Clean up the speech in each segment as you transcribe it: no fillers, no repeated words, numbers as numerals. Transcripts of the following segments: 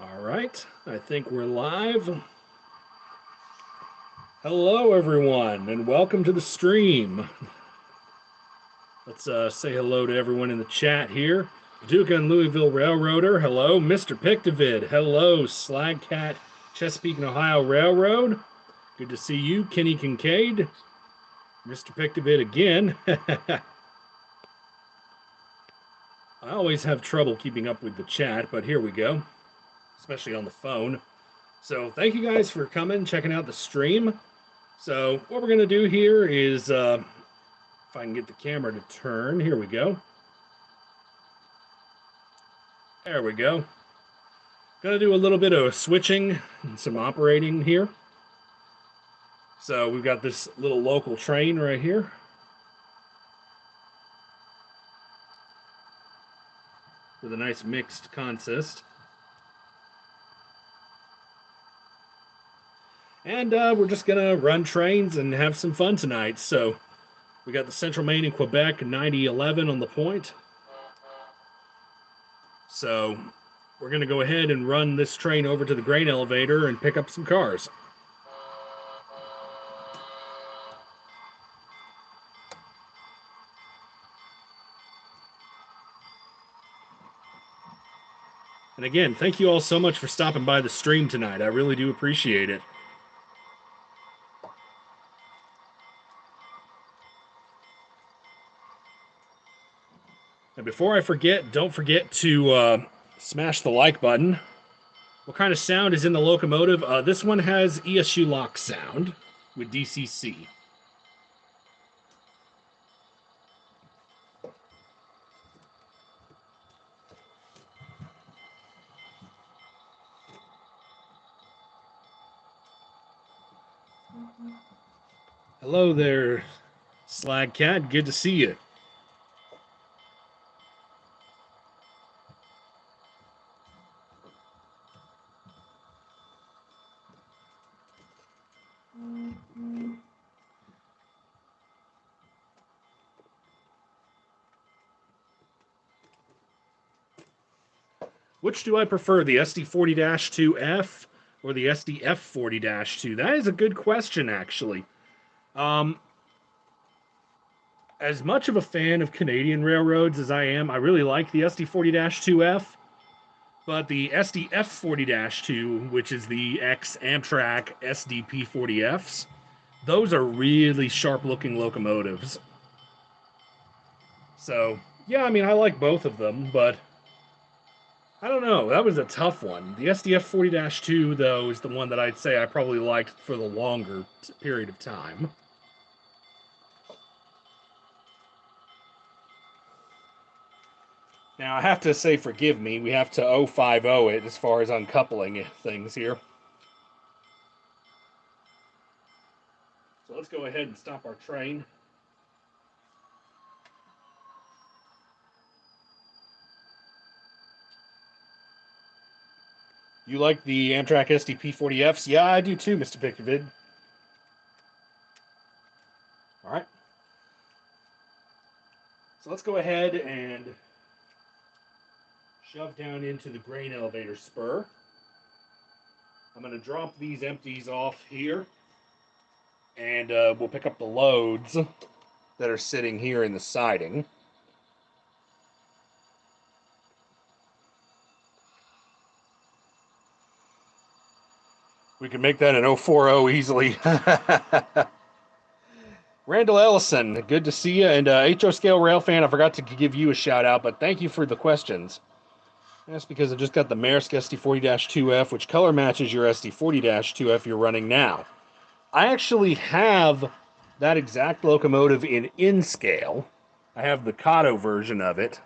All right, I think we're live. Hello, everyone, and welcome to the stream. Let's say hello to everyone in the chat here. Paducah and Louisville Railroader, hello. Mr. Pictavid, hello. Slagcat, Chesapeake and Ohio Railroad, good to see you. Kenny Kincaid, Mr. Pictavid again. I always have trouble keeping up with the chat, but here we go, especially on the phone. So thank you guys for coming, checking out the stream. So what we're going to do here is, if I can get the camera to turn, here we go. There we go. Going to do a little bit of switching and some operating here. So we've got this little local train right here. With a nice mixed consist. And we're just going to run trains and have some fun tonight. So we got the Central Maine and Quebec 9011 on the point. So we're going to go ahead and run this train over to the grain elevator and pick up some cars. And again, thank you all so much for stopping by the stream tonight. I really do appreciate it. And before I forget, don't forget to smash the like button. What kind of sound is in the locomotive? This one has ESU lock sound with DCC. Hello there, Slagcat. Good to see you. Which do I prefer, the SD40-2F or the SDF40-2? That is a good question, actually. As much of a fan of Canadian railroads as I am, I really like the SD40-2F, but the SDF40-2, which is the ex-Amtrak SDP40Fs, those are really sharp-looking locomotives. So, yeah, I mean, I like both of them, but I don't know. That was a tough one. The SDF40-2, though, is the one that I'd say I probably liked for the longer period of time. Now, I have to say, forgive me, we have to 050 it as far as uncoupling things here. So let's go ahead and stop our train. You like the Amtrak SDP40Fs? Yeah, I do too, Mr. Pickervid. All right. So let's go ahead and shove down into the grain elevator spur. I'm going to drop these empties off here, and we'll pick up the loads that are sitting here in the siding. We can make that an 040 easily. Randall Ellison, good to see you. And HO Scale Rail fan, I forgot to give you a shout out, but thank you for the questions. That's because I just got the Maersk SD40-2F, which color matches your SD40-2F you're running now. I actually have that exact locomotive in scale. I have the Kato version of it.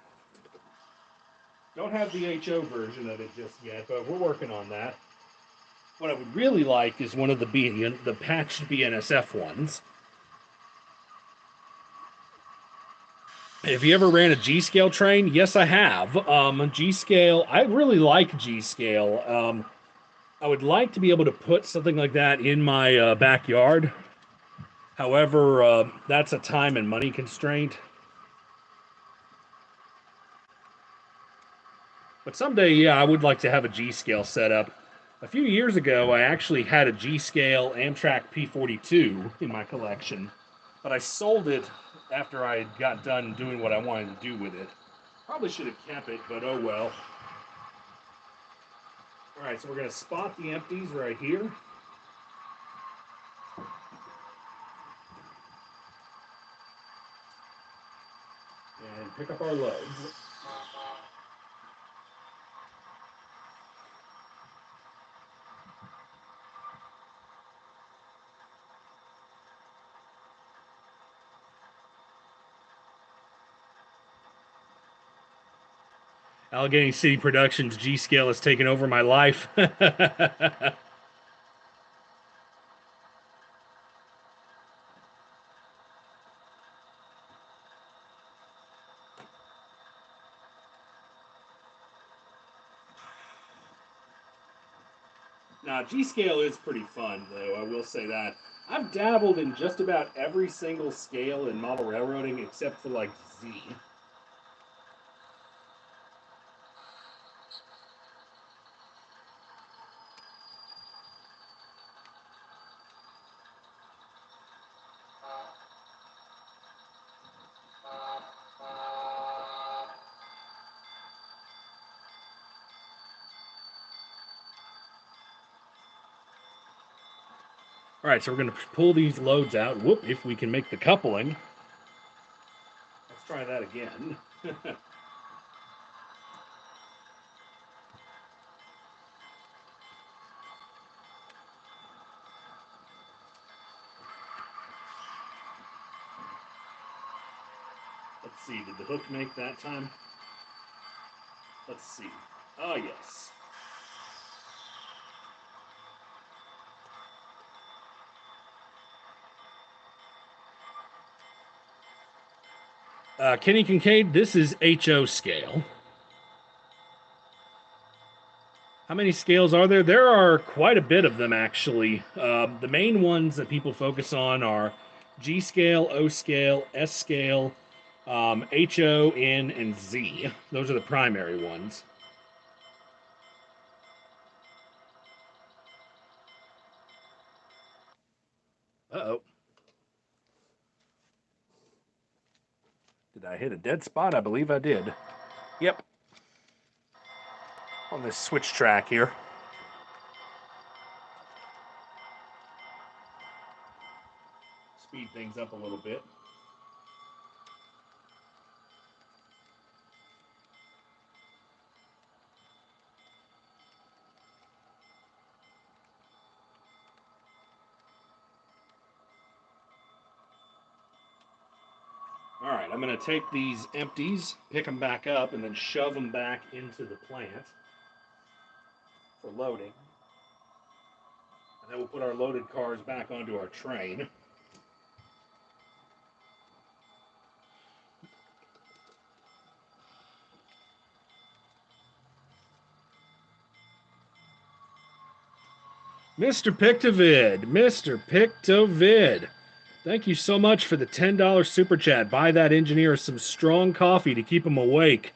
Don't have the HO version of it just yet, but we're working on that. What I would really like is one of the patched BNSF ones. Have you ever ran a G-Scale train? Yes, I have. G-Scale, I really like G-Scale. I would like to be able to put something like that in my backyard. However, that's a time and money constraint. But someday, yeah, I would like to have a G scale set up. A few years ago, I actually had a G scale Amtrak P42 in my collection, but I sold it after I got done doing what I wanted to do with it. Probably should have kept it, but oh well. All right, so we're going to spot the empties right here. And pick up our loads. Allegheny City Productions G scale has taken over my life. Now, G scale is pretty fun, though, I will say that. I've dabbled in just about every single scale in model railroading except for, like, Z. All right, so we're going to pull these loads out. Whoop, if we can make the coupling. Let's try that again. Let's see, did the hook make that time? Let's see. Oh, yes. Kenny Kincaid, this is HO scale. How many scales are there? There are quite a bit of them, actually. The main ones that people focus on are G scale, O scale, S scale, HO, N, and Z. Those are the primary ones. Uh-oh. Did I hit a dead spot? I believe I did. Yep. On this switch track here. Speed things up a little bit. All right, I'm going to take these empties, pick them back up, and then shove them back into the plant for loading. And then we'll put our loaded cars back onto our train. Mr. Pictovid. Thank you so much for the $10 super chat. Buy that engineer some strong coffee to keep him awake.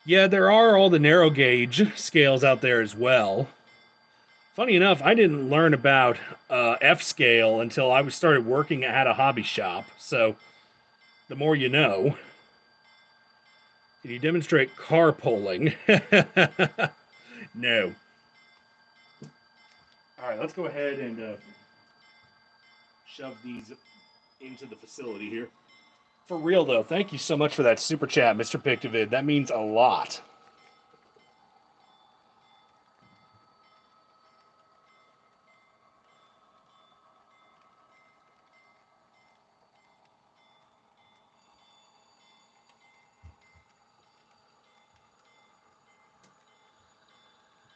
Yeah, there are all the narrow gauge scales out there as well. Funny enough, I didn't learn about F scale until I started working at a hobby shop. So the more you know. Can you demonstrate carpooling? No. All right, let's go ahead and shove these into the facility here. For real, though, thank you so much for that super chat, Mr. Pictovid. That means a lot.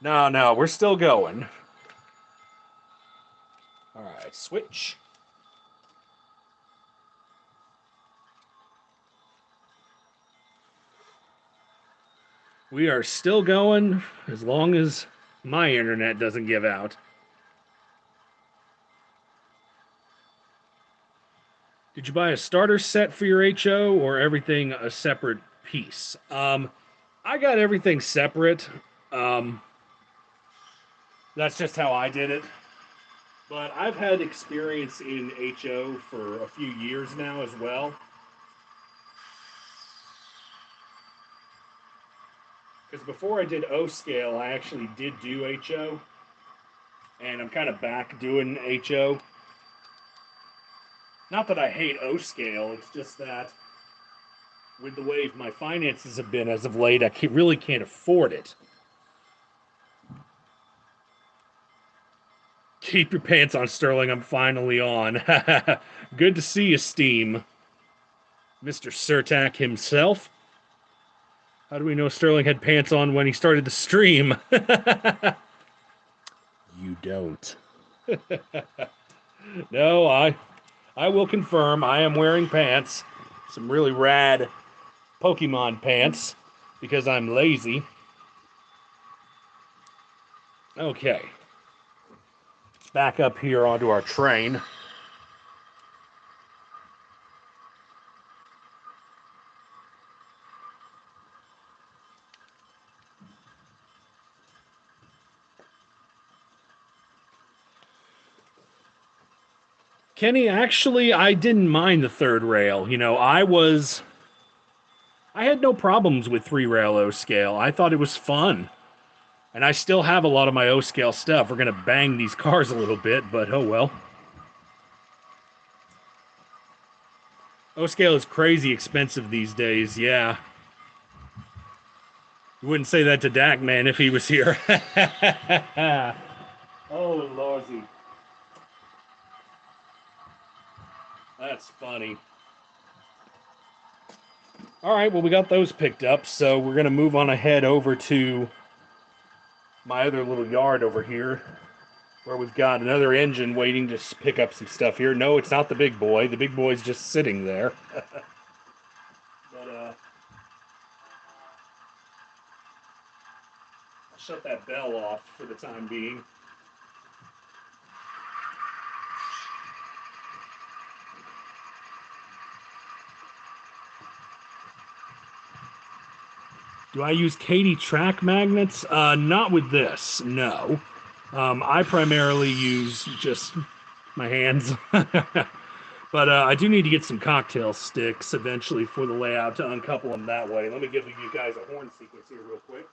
No, we're still going. All right, switch. We are still going as long as my internet doesn't give out. Did you buy a starter set for your HO or everything a separate piece. I got everything separate. That's just how I did it. But I've had experience in HO for a few years now as well. Because before I did O scale, I actually did do HO. And I'm kind of back doing HO. Not that I hate O scale, it's just that with the way my finances have been as of late, I really can't afford it. Keep your pants on, Sterling. I'm finally on. Good to see you, Steam. Mr. Surtak himself. How do we know Sterling had pants on when he started the stream? You don't. No, I will confirm I am wearing pants. Some really rad Pokemon pants because I'm lazy. Okay. Back up here onto our train. Kenny, actually, I didn't mind the third rail. You know, I had no problems with 3-rail O scale. I thought it was fun. And I still have a lot of my O scale stuff. We're going to bang these cars a little bit, but oh well. O scale is crazy expensive these days, yeah. You wouldn't say that to Dak, man, if he was here. Oh, Lordy. That's funny. All right, well, we got those picked up, so we're going to move on ahead over to my other little yard over here, where we've got another engine waiting to pick up some stuff here. No, it's not the big boy. The big boy's just sitting there. But, I'll shut that bell off for the time being. Do I use Kadee track magnets? Not with this, no. I primarily use just my hands. But I do need to get some cocktail sticks eventually for the layout to uncouple them that way. Let me give you guys a horn sequence here real quick.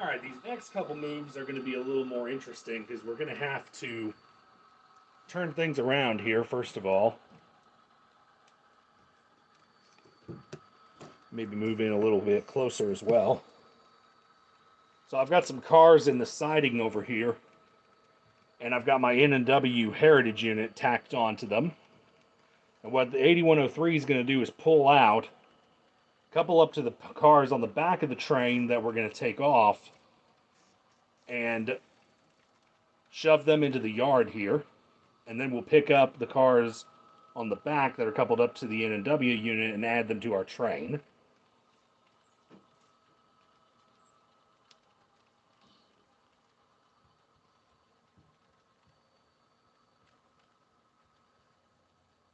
All right, these next couple moves are going to be a little more interesting because we're going to have to turn things around here, first of all. Maybe move in a little bit closer as well. So I've got some cars in the siding over here, and I've got my N&W Heritage unit tacked onto them. And what the 8103 is going to do is pull out, couple up to the cars on the back of the train that we're going to take off, and shove them into the yard here. And then we'll pick up the cars on the back that are coupled up to the N&W unit and add them to our train.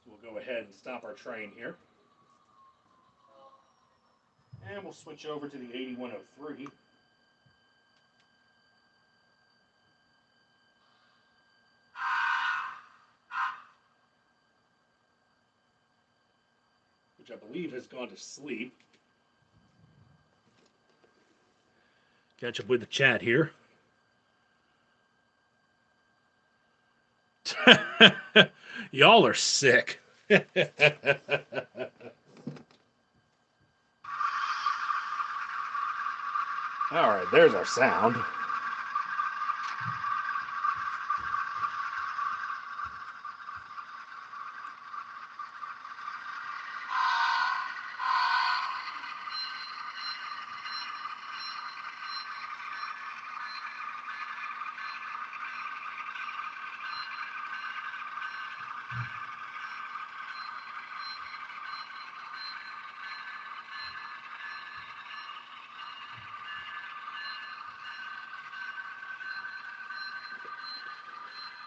So we'll go ahead and stop our train here. And we'll switch over to the 8103. Which I believe has gone to sleep. Catch up with the chat here. Y'all are sick. All right, there's our sound.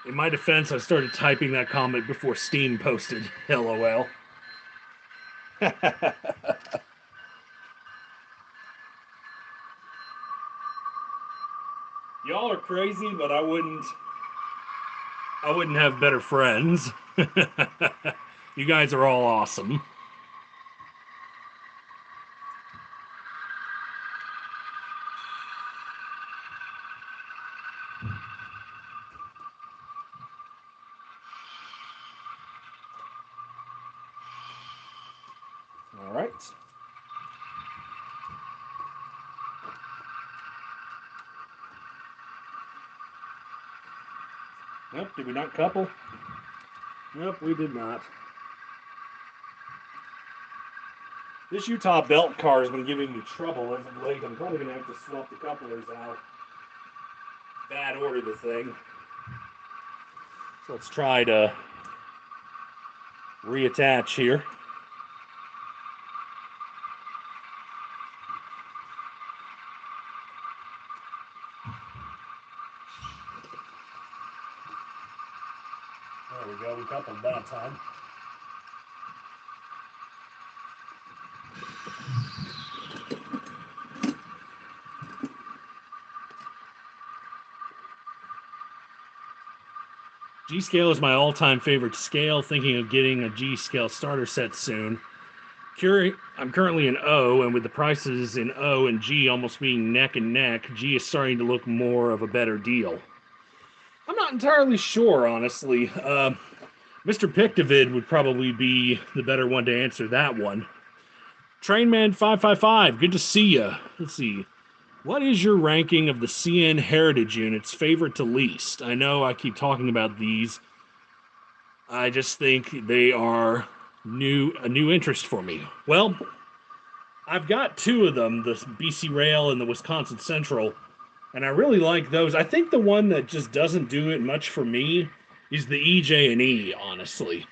In my defense, I started typing that comment before Steam posted. LOL. Y'all are crazy, but I wouldn't have better friends. You guys are all awesome. All right. Nope, did we not couple? Nope, we did not. This Utah belt car has been giving me trouble as of late. I'm probably going to have to swap the couplers out. Bad order the thing. So let's try to reattach here. There we go, we coupled that time. G-Scale is my all-time favorite scale, thinking of getting a G-Scale starter set soon. I'm currently in O, and with the prices in O and G almost being neck and neck, G is starting to look more of a better deal. I'm not entirely sure, honestly. Mr. Pictavid would probably be the better one to answer that one. Trainman555, good to see you. Let's see. What is your ranking of the CN Heritage units, favorite to least? I know I keep talking about these. I just think they are a new interest for me. Well, I've got two of them, the BC Rail and the Wisconsin Central, and I really like those. I think the one that just doesn't do it much for me is the EJ&E, honestly.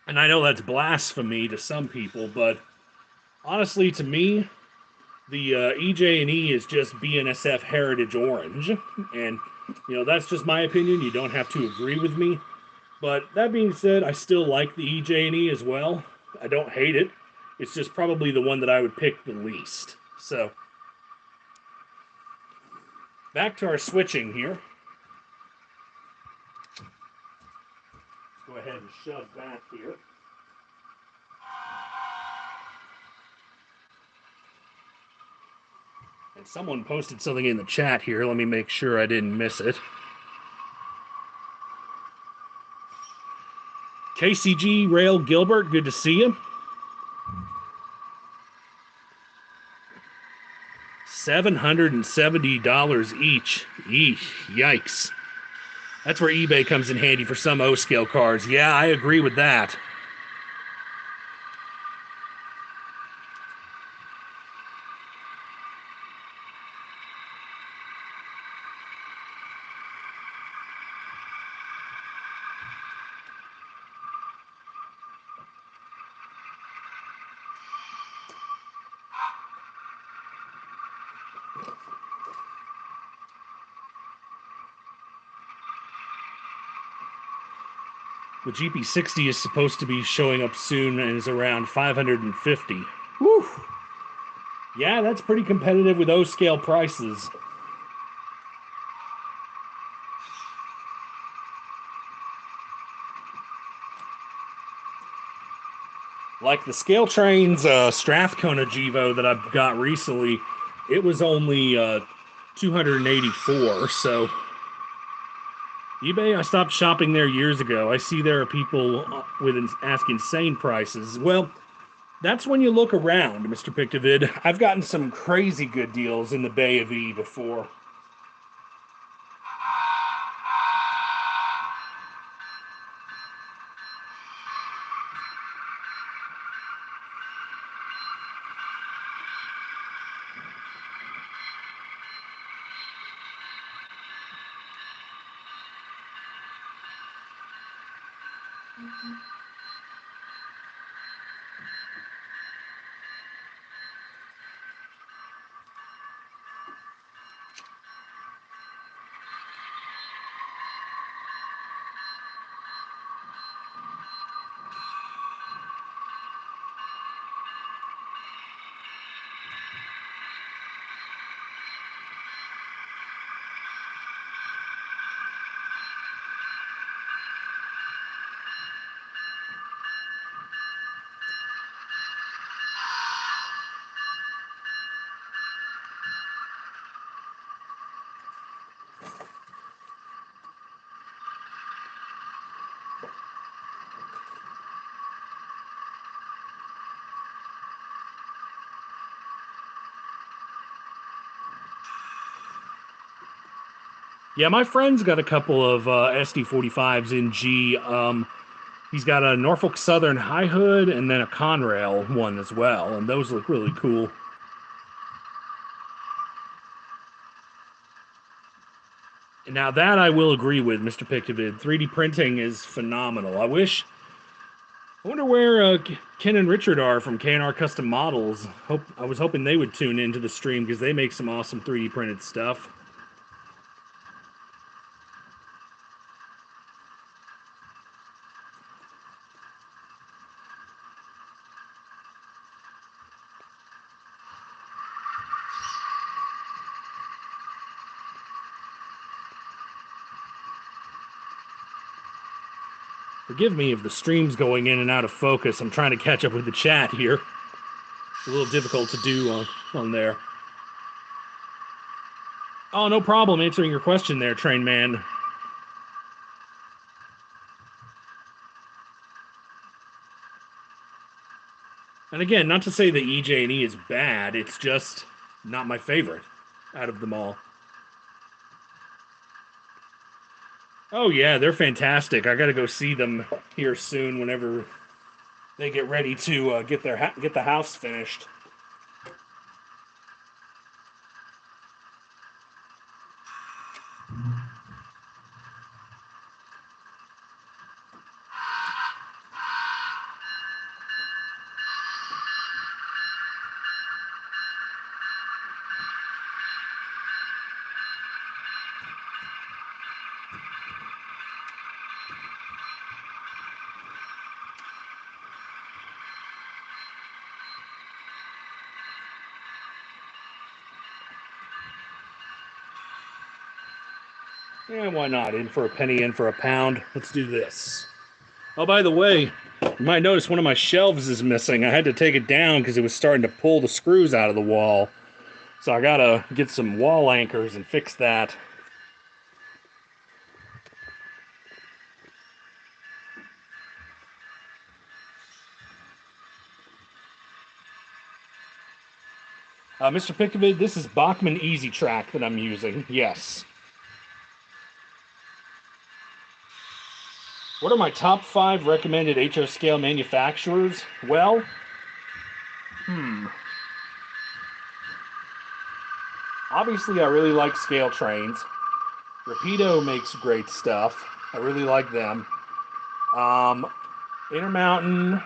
And I know that's blasphemy to some people, but honestly, to me, the EJ&E is just BNSF Heritage Orange, and that's just my opinion. You don't have to agree with me, but that being said, I still like the EJ&E as well. I don't hate it. It's just probably the one that I would pick the least. So, back to our switching here. Let's go ahead and shove back here. And someone posted something in the chat here. Let me make sure I didn't miss it. KCG Rail Gilbert, good to see you. $770 each. Yikes. That's where eBay comes in handy for some O-scale cards. Yeah, I agree with that. The GP60 is supposed to be showing up soon and is around 550. Whew. Yeah, that's pretty competitive with O-scale prices. Like the Scale Trains Strathcona Gevo that I've got recently, it was only 284, so eBay, I stopped shopping there years ago. I see there are people ask insane prices. Well, that's when you look around, Mr. Pictavid. I've gotten some crazy good deals in the Bay of E before. Yeah, my friend's got a couple of SD45s in G. He's got a Norfolk Southern high hood and then a Conrail one as well, and those look really cool. And now that I will agree with, Mr. Pictavid. 3D printing is phenomenal. I wonder where Ken and Richard are from K&R Custom Models. I was hoping they would tune into the stream because they make some awesome 3D printed stuff. Forgive me if the stream's going in and out of focus. I'm trying to catch up with the chat here. It's a little difficult to do on there. Oh, no problem answering your question there, Train Man. And again, not to say that EJ&E is bad, it's just not my favorite out of them all. Oh yeah, they're fantastic. I got to go see them here soon whenever they get ready to get the house finished. Yeah, why not? In for a penny, in for a pound. Let's do this. Oh, by the way, you might notice one of my shelves is missing. I had to take it down because it was starting to pull the screws out of the wall. So I gotta get some wall anchors and fix that. Mr. Pickavid, this is Bachmann Easy Track that I'm using. Yes. What are my top 5 recommended HO scale manufacturers? Well, obviously I really like Scale Trains. Rapido makes great stuff. I really like them. Intermountain,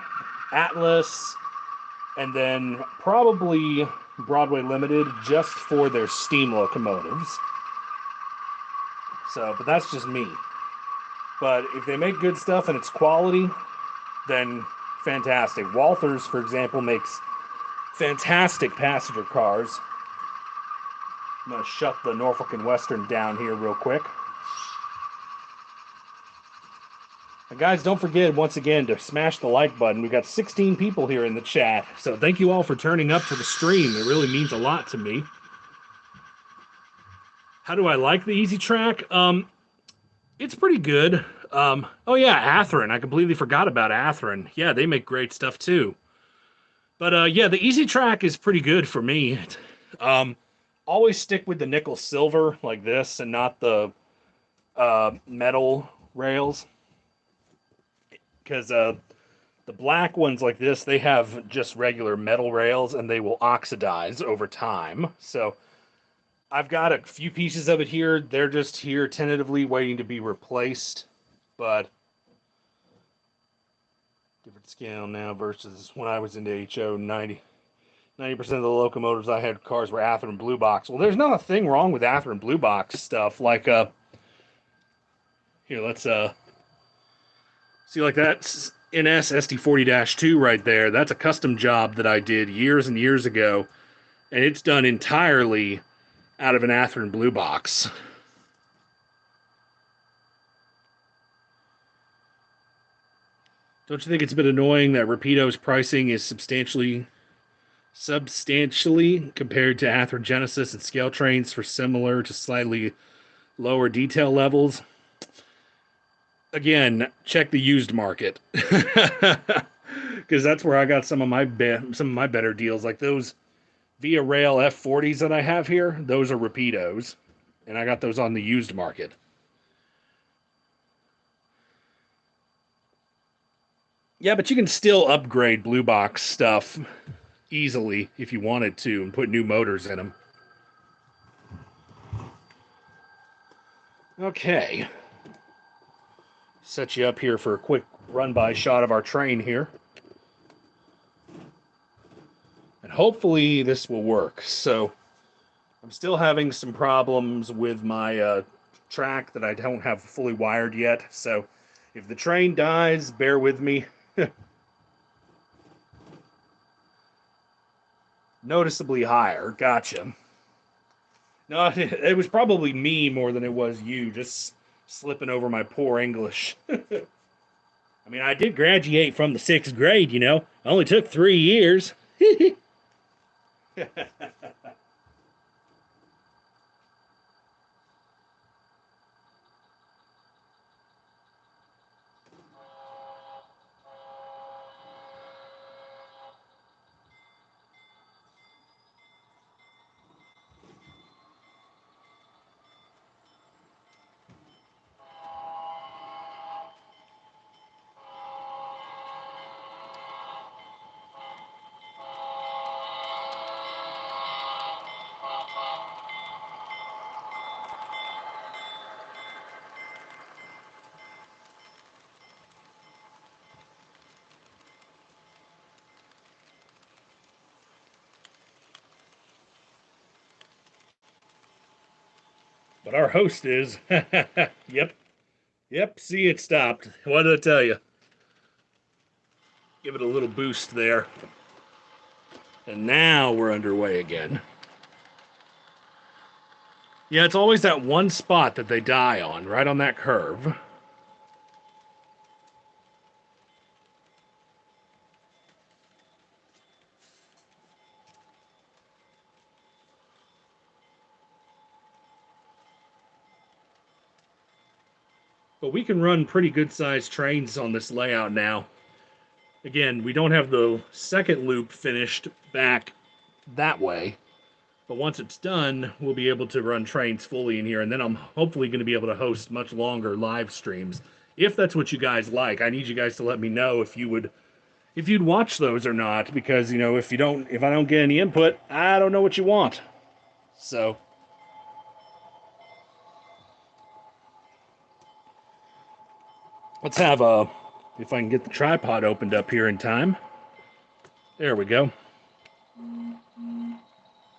Atlas, and then probably Broadway Limited just for their steam locomotives. So, but that's just me. But if they make good stuff and it's quality, then fantastic. Walthers, for example, makes fantastic passenger cars. I'm going to shut the Norfolk and Western down here real quick. And guys, don't forget, once again, to smash the like button. We've got 16 people here in the chat, so thank you all for turning up to the stream. It really means a lot to me. How do I like the Easy Track? It's pretty good. Oh yeah, Athearn. I completely forgot about Athearn. Yeah, they make great stuff too. But yeah, the Easy Track is pretty good for me. Always stick with the nickel silver like this and not the metal rails. Because the black ones like this, they have just regular metal rails and they will oxidize over time. So I've got a few pieces of it here. They're just here tentatively waiting to be replaced. But different scale now versus when I was into HO. 90% of the locomotives I had cars were Athearn Blue Box. Well, there's not a thing wrong with Athearn Blue Box stuff. Like, here, let's see, like that NS SD40-2 right there. That's a custom job that I did years and years ago, and it's done entirely out of an Athearn Blue Box. Don't you think it's a bit annoying that Rapido's pricing is substantially compared to Athearn Genesis and Scale Trains for similar to slightly lower detail levels? Again, check the used market, because that's where I got some of my better deals. Like those Via Rail F40s that I have here, those are Rapidos. and I got those on the used market. Yeah, but you can still upgrade blue box stuff easily if you wanted to and put new motors in them. Okay. Set you up here for a quick run-by shot of our train here. And hopefully this will work. So I'm still having some problems with my track that I don't have fully wired yet. So if the train dies, bear with me. Noticeably higher. Gotcha. No, it was probably me more than it was you, just slipping over my poor English. I mean, I did graduate from the 6th grade, you know. Only took 3 years. But our host is. Yep. Yep. See, it stopped. What did I tell you? Give it a little boost there. And now we're underway again. Yeah, it's always that one spot that they die on, right on that curve. But we can run pretty good-sized trains on this layout now. Again, we don't have the second loop finished back that way. But once it's done, we'll be able to run trains fully in here, and then I'm hopefully going to be able to host much longer live streams. If that's what you guys like, I need you guys to let me know if you'd watch those or not, because you know, if I don't get any input, I don't know what you want. So let's have if I can get the tripod opened up here in time. There we go.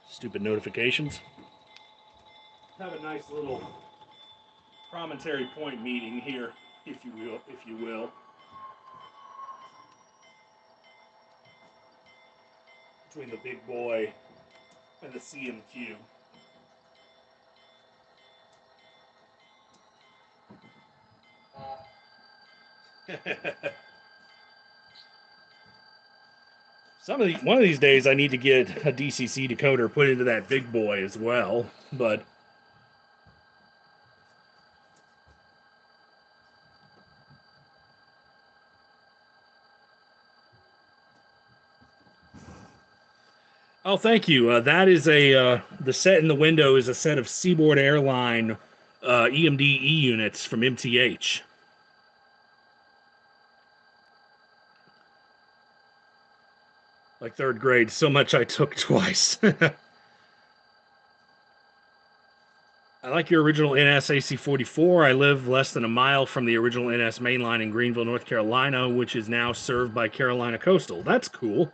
Stupid notifications. Have a nice little promontory point meeting here, if you will. Between the big boy and the CMQ. One of these days I need to get a DCC decoder put into that big boy as well, but oh, thank you. That is the set in the window is a set of Seaboard Airline EMD E units from MTH. Like 3rd grade, so much I took twice. I like your original NS AC-44. I live less than a mile from the original NS mainline in Greenville, North Carolina, which is now served by Carolina Coastal. That's cool.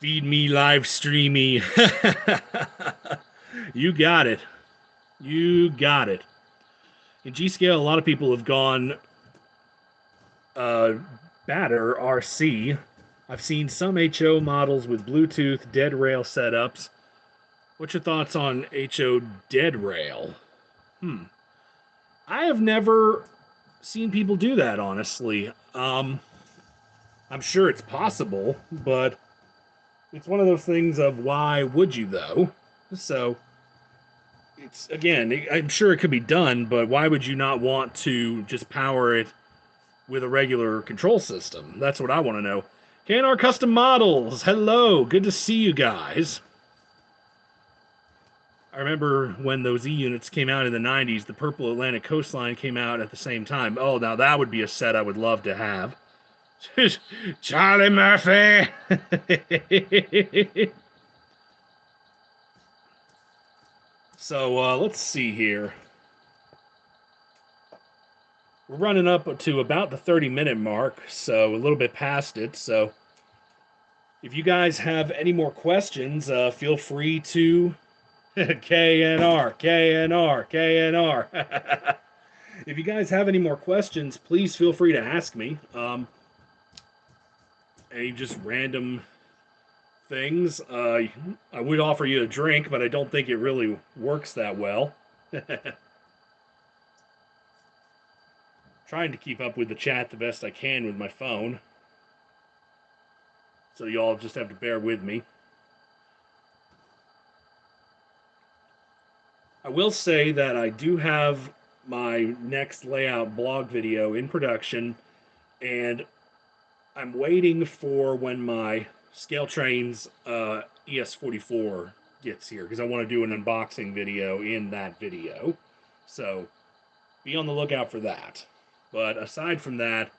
Feed me, live streamy. You got it. You got it. In G-Scale, a lot of people have gone batter RC. I've seen some HO models with Bluetooth dead rail setups. What's your thoughts on HO dead rail? I have never seen people do that, honestly. I'm sure it's possible, but it's one of those things of why would you, though? So, it's, again, I'm sure it could be done, but why would you not want to just power it with a regular control system? That's what I want to know. KNR Custom Models, hello, good to see you guys. I remember when those E-units came out in the 90s, the Purple Atlantic Coastline came out at the same time. Oh, now that would be a set I would love to have. Charlie Murphy! So, let's see here. We're running up to about the 30-minute mark, so a little bit past it. So if you guys have any more questions, feel free to KNR, KNR, KNR. If you guys have any more questions, please feel free to ask me. Any just random things. I would offer you a drink, but I don't think it really works that well. Trying to keep up with the chat the best I can with my phone. So y'all just have to bear with me. I will say that I do have my next layout blog video in production, and I'm waiting for when my Scale Trains ES44 gets here, because I want to do an unboxing video in that video. So be on the lookout for that. But aside from that,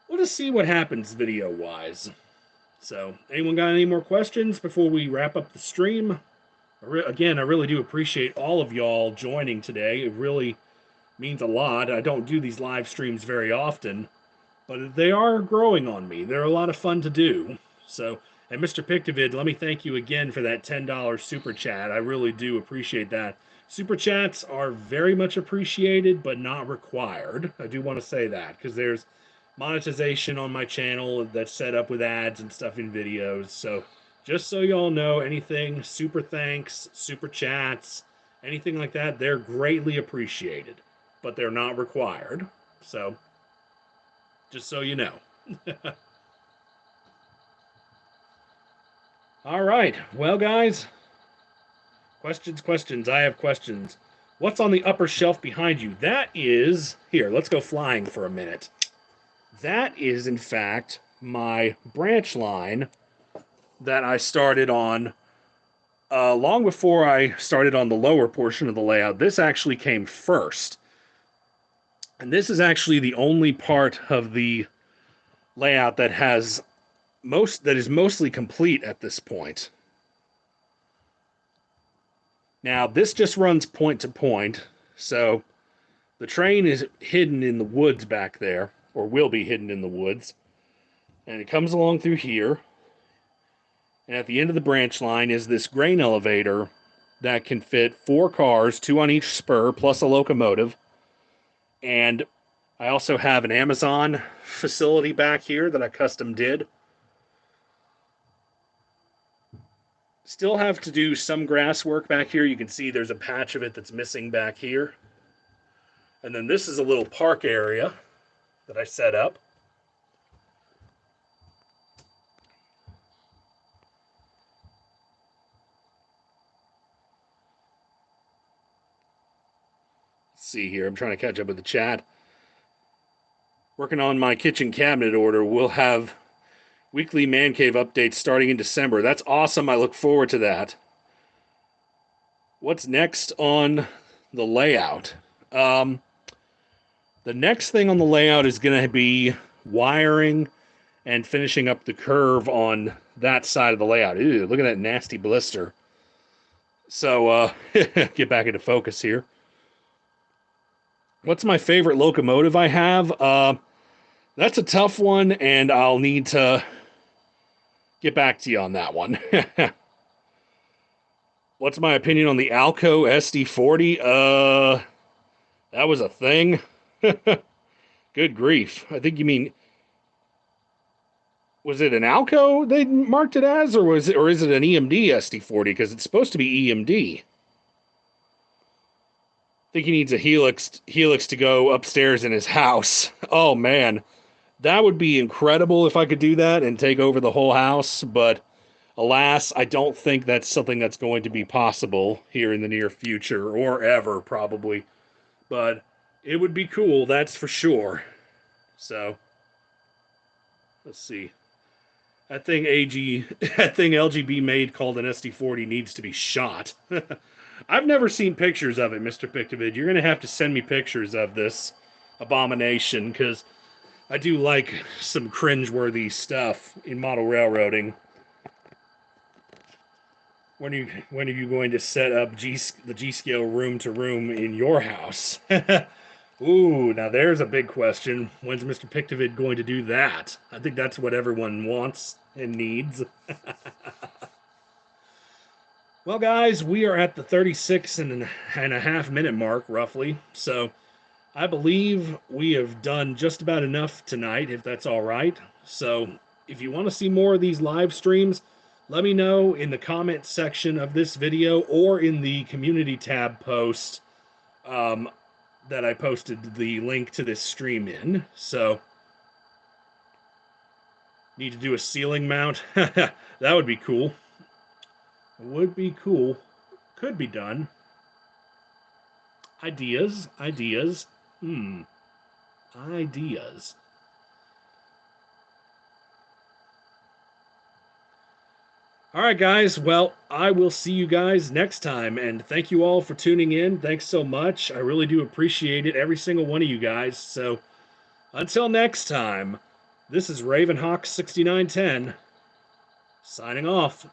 we'll just see what happens video-wise. So, anyone got any more questions before we wrap up the stream? Again, I really do appreciate all of y'all joining today. It really means a lot. I don't do these live streams very often, but they are growing on me. They're a lot of fun to do. So, and Mr. Pictovid, let me thank you again for that $10 super chat. I really do appreciate that. Super chats are very much appreciated, but not required. I do want to say that, because there's monetization on my channel that's set up with ads and stuff in videos. So just so y'all know, anything, super thanks, super chats, anything like that, they're greatly appreciated, but they're not required. So just so you know. All right. Well, guys, questions. I have questions. What's on the upper shelf behind you? That is, here, let's go flying for a minute. That is, in fact, my branch line that I started on long before I started on the lower portion of the layout. This actually came first. And this is actually the only part of the layout that is mostly complete at this point. Now, this just runs point to point, so the train is hidden in the woods back there, or will be hidden in the woods, and it comes along through here, and at the end of the branch line is this grain elevator that can fit 4 cars, 2 on each spur, plus a locomotive, and I also have an Amazon facility back here that I custom did. Still have to do some grass work back here. You can see there's a patch of it that's missing back here. And then this is a little park area that I set up. Let's see here. I'm trying to catch up with the chat. Working on my kitchen cabinet order. We'll have weekly Man Cave updates starting in December. That's awesome. I look forward to that. What's next on the layout? The next thing on the layout is going to be wiring and finishing up the curve on that side of the layout. Ew, look at that nasty blister. So, get back into focus here. What's my favorite locomotive I have? That's a tough one, and I'll need to get back to you on that one. What's my opinion on the Alco SD40? That was a thing. Good grief. I think you mean, was it an Alco they marked it as, or is it an EMD SD40? Because it's supposed to be EMD. I think he needs a Helix to go upstairs in his house. Oh man, that would be incredible if I could do that and take over the whole house, but alas, I don't think that's something that's going to be possible here in the near future, or ever, probably. But it would be cool, that's for sure. So, let's see. That thing that thing LGB made called an SD40 needs to be shot. I've never seen pictures of it, Mr. Pictovid. You're going to have to send me pictures of this abomination, because I do like some cringeworthy stuff in model railroading. When are you going to set up the G-scale room to room in your house? Ooh, now there's a big question. When's Mr. Pictovid going to do that? I think that's what everyone wants and needs. Well, guys, we are at the 36 and a half minute mark, roughly. So I believe we have done just about enough tonight, if that's all right. So if you want to see more of these live streams, let me know in the comment section of this video or in the community tab post that I posted the link to this stream in. So, need to do a ceiling mount? That would be cool. Would be cool. Could be done. Ideas. Ideas. Ideas. All right, guys. Well, I will see you guys next time. And thank you all for tuning in. Thanks so much. I really do appreciate it, every single one of you guys. So until next time, this is Ravenhawk 6910 signing off.